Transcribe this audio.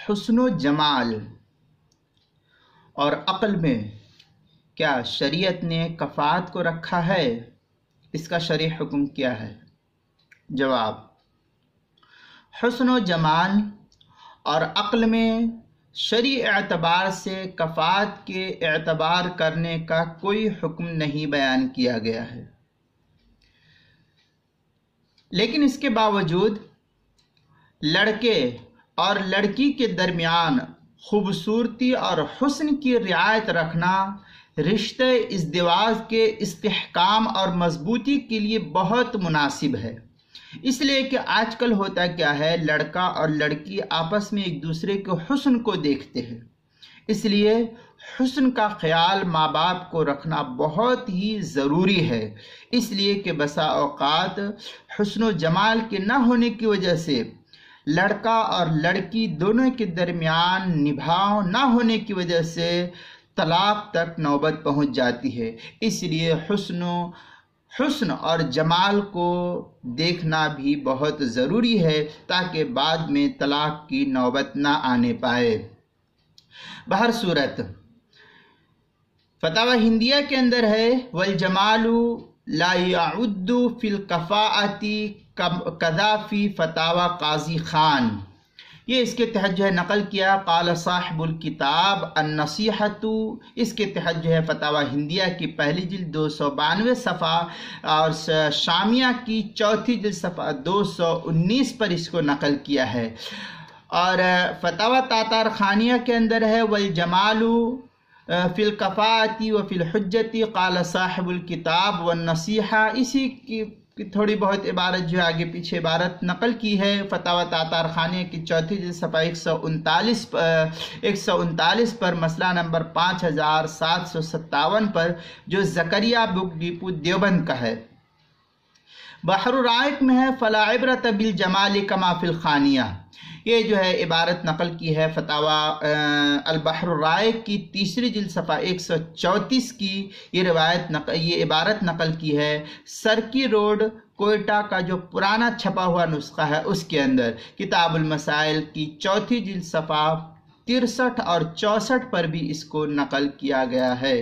حسن و جمال اور عقل میں کیا شریعت نے کفایت کو رکھا ہے؟ اس کا شرعی حکم کیا ہے؟ جواب: حسن و جمال اور عقل میں شرعی اعتبار سے کفایت کے اعتبار کرنے کا کوئی حکم نہیں بیان کیا گیا ہے، لیکن اس کے باوجود لڑکے اور لڑکی کے درمیان خوبصورتی اور حسن کی رعایت رکھنا رشتہ ازدواج کے استحکام اور مضبوطی کے لیے بہت مناسب ہے۔ اس لیے کہ آج کل ہوتا کیا ہے، لڑکا اور لڑکی آپس میں ایک دوسرے کے حسن کو دیکھتے ہیں، اس لیے حسن کا خیال ماں باپ کو رکھنا بہت ہی ضروری ہے۔ اس لیے کہ بسا اوقات حسن و جمال کے نہ ہونے کی وجہ سے لڑکا اور لڑکی دونوں کے درمیان نبھاؤ نہ ہونے کی وجہ سے طلاق تک نوبت پہنچ جاتی ہے۔ اس لیے حسن اور جمال کو دیکھنا بھی بہت ضروری ہے تاکہ بعد میں طلاق کی نوبت نہ آنے پائے۔ بہر صورت فتاوی ہندیہ کے اندر ہے والجمال لا يعد فی الکفاءۃ کذا فی فتاوی قاضی خان۔ یہ اس کے تحت جو ہے نقل کیا قال صاحب الکتاب النصیحۃ، اس کے تحت جو ہے فتاوی ہندیہ کی پہلی جلد 292 صفحہ اور شامیہ کی چوتھی جلد صفحہ 219 پر اس کو نقل کیا ہے، اور فتاوی تاتار خانیہ کے اندر ہے والجمال فی الکفاءۃ وفی الحجۃ قال صاحب الکتاب والنصیحہ۔ اسی کی تھوڑی بہت عبارت جو آگے پیچھے عبارت نقل کی ہے فتاوی تاتار خانیہ کی چوتھی جلد صفحہ 139 پر مسئلہ نمبر 5757 پر، جو زکریا بک ڈیپو دیوبند کا ہے۔ بحر الرائق میں ہے فلا عبرۃ بالجمال کما فی الخانیہ۔ یہ جو ہے عبارت نقل کی ہے فتاوی البحر الرائق کی تیسری جلد صفحہ 134 کی یہ عبارت نقل کی ہے سرکی روڈ کوئٹہ کا جو پرانا چھپا ہوا نسخہ ہے اس کے اندر، کتاب المسائل کی چوتھی جلد صفحہ 63 اور 64 پر بھی اس کو نقل کیا گیا ہے۔